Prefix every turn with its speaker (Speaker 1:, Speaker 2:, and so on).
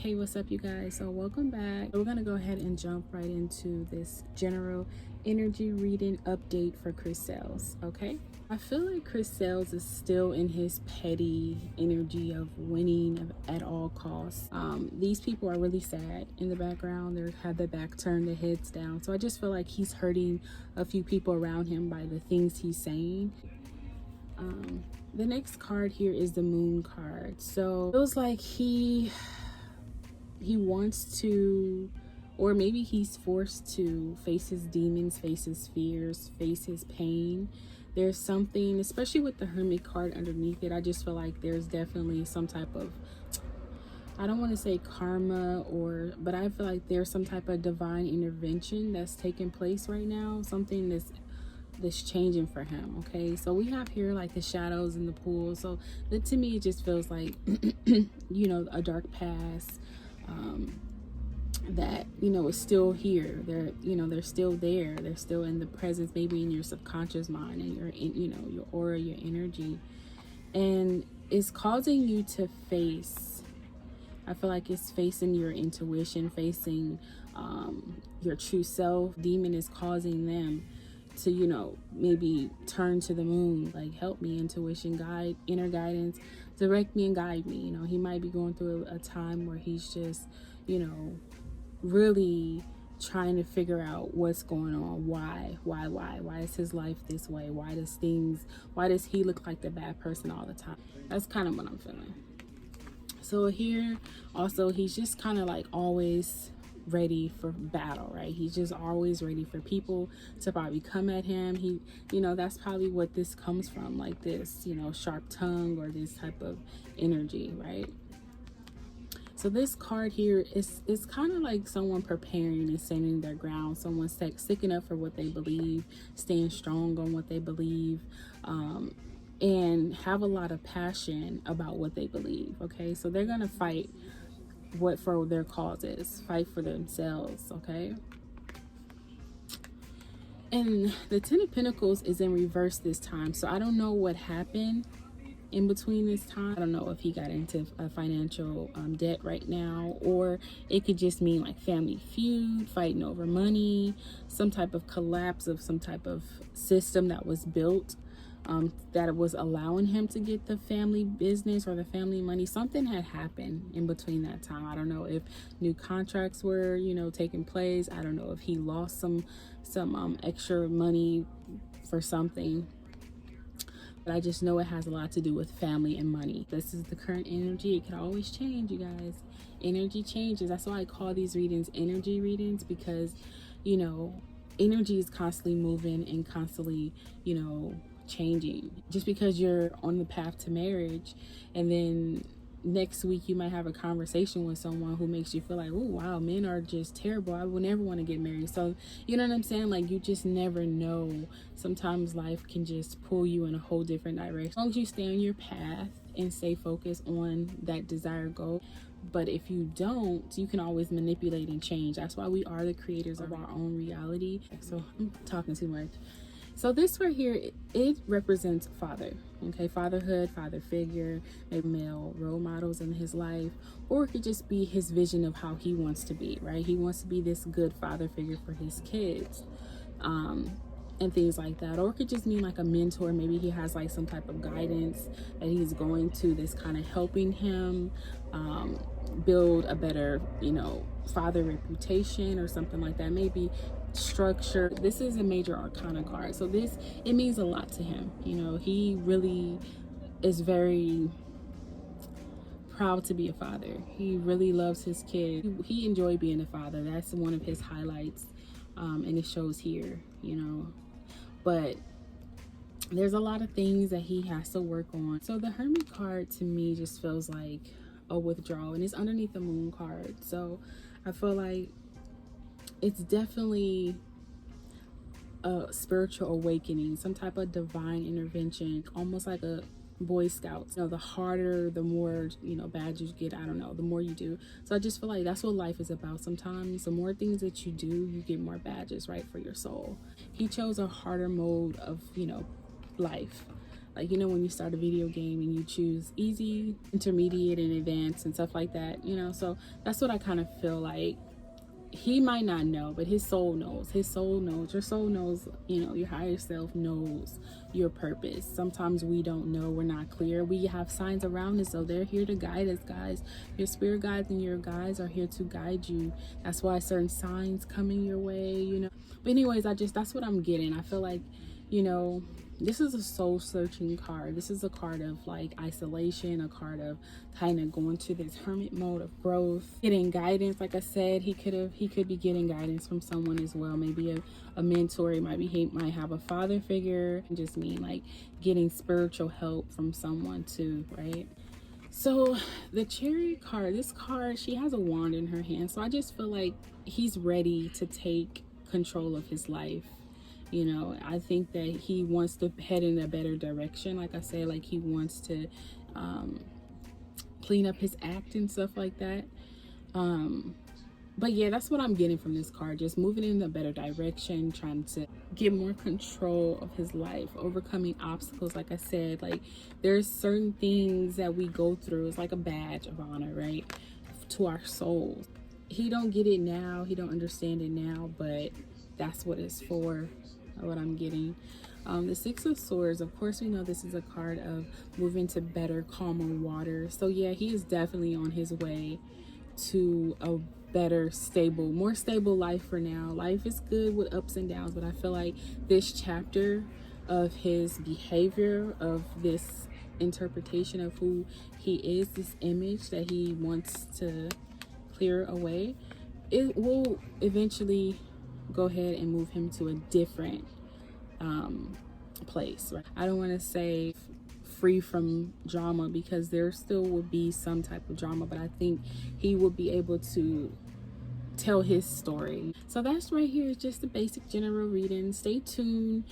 Speaker 1: Hey, what's up, you guys? So welcome back. We're gonna go ahead and jump right into this general energy reading update for Chris Sales. Okay, I feel like Chris Sales is still in his petty energy of winning at all costs. These people are really sad in the background. They have their back turned, their heads down. So I just feel like he's hurting a few people around him by the things he's saying. The next card here is the Moon card. So it feels like he wants to, or maybe he's forced to face his demons, face his fears, face his pain. There's something, especially with the Hermit card underneath it, I just feel like there's definitely some type of, I don't want to say karma, but I feel like there's some type of divine intervention that's taking place right now, something that's changing for him. Okay, so we have here like the shadows in the pool. So to me it just feels like a dark past that is still here. They're still there. They're still in the presence, maybe in your subconscious mind and your aura, your energy, and it's causing you to face, I feel like it's facing your intuition, facing your true self. Demon is causing them to maybe turn to the moon, like, help me, intuition, guide, inner guidance, direct me and guide me. He might be going through a time where he's just really trying to figure out what's going on. Why is his life this way? Why does he look like the bad person all the time? That's kind of what I'm feeling. So here also, he's just kind of like always ready for battle, right? He's just always ready for people to probably come at him. That's probably what this comes from, like this sharp tongue or this type of energy, right? So this card here is kind of like someone preparing and standing their ground, someone sticking up for what they believe, staying strong on what they believe, and have a lot of passion about what they believe. Okay, so they're gonna fight for their causes, fight for themselves. Okay, and the Ten of Pentacles is in reverse this time, so I don't know what happened in between this time. I don't know if he got into a financial debt right now, or it could just mean like family feud, fighting over money, some type of collapse of some type of system that was built that was allowing him to get the family business or the family money. Something had happened in between that time. I don't know if new contracts were taking place. I don't know if he lost some extra money for something, but I just know it has a lot to do with family and money. This is the current energy. It can always change, you guys. Energy changes. That's why I call these readings energy readings, because energy is constantly moving and constantly changing. Just because you're on the path to marriage and then next week you might have a conversation with someone who makes you feel like, oh wow, men are just terrible, I would never want to get married. So you know what I'm saying, like, you just never know. Sometimes life can just pull you in a whole different direction, as long as you stay on your path and stay focused on that desired goal. But if you don't, you can always manipulate and change. That's why we are the creators of our own reality. So I'm talking too much. So this right here, it represents father, okay? Fatherhood, father figure, maybe male role models in his life, or it could just be his vision of how he wants to be, right? He wants to be this good father figure for his kids, and things like that. Or it could just mean like a mentor. Maybe he has like some type of guidance that he's going to that's kind of helping him build a better, father reputation or something like that. Maybe structure. This is a major arcana card, so it means a lot to him. He really is very proud to be a father. He really loves his kid. He enjoyed being a father. That's one of his highlights, and it shows here. But there's a lot of things that he has to work on. So the Hermit card to me just feels like a withdrawal, and it's underneath the Moon card. So I feel like it's definitely a spiritual awakening, some type of divine intervention, almost like a Boy Scouts. The harder, the more badges you get. I don't know, the more you do. So I just feel like that's what life is about. Sometimes the more things that you do, you get more badges, right, for your soul. He chose a harder mode of life. Like, you know, when you start a video game and you choose easy, intermediate, and advanced and stuff like that, you know. So that's what I kind of feel like. He might not know, but his soul knows. His soul knows. Your soul knows, you know, your higher self knows your purpose. Sometimes we don't know. We're not clear. We have signs around us, so they're here to guide us, guys. Your spirit guides and your guides are here to guide you. That's why certain signs coming your way, you know. But anyways, that's what I'm getting. I feel like, you know, this is a soul searching card. This is a card of like isolation, a card of kind of going to this hermit mode of growth, getting guidance. Like I said, he could be getting guidance from someone as well. Maybe a mentor. He might have a father figure. I just mean like getting spiritual help from someone too, right? So the Chariot card, this card, she has a wand in her hand. So I just feel like he's ready to take control of his life. You know, I think that he wants to head in a better direction. Like I said, like he wants to clean up his act and stuff like that. But yeah, that's what I'm getting from this card. Just moving in a better direction, trying to get more control of his life, overcoming obstacles. Like I said, like there's certain things that we go through. It's like a badge of honor, right? To our souls. He don't get it now. He don't understand it now, but that's what it's for. What I'm getting. The Six of Swords, of course, we know this is a card of moving to better, calmer water. So yeah, he is definitely on his way to a better, more stable life for now. Life is good with ups and downs, but I feel like this chapter of his behavior, of this interpretation of who he is, this image that he wants to clear away, it will eventually go ahead and move him to a different place, right? I don't want to say free from drama, because there still will be some type of drama, but I think he will be able to tell his story. So that's right here is just the basic general reading. Stay tuned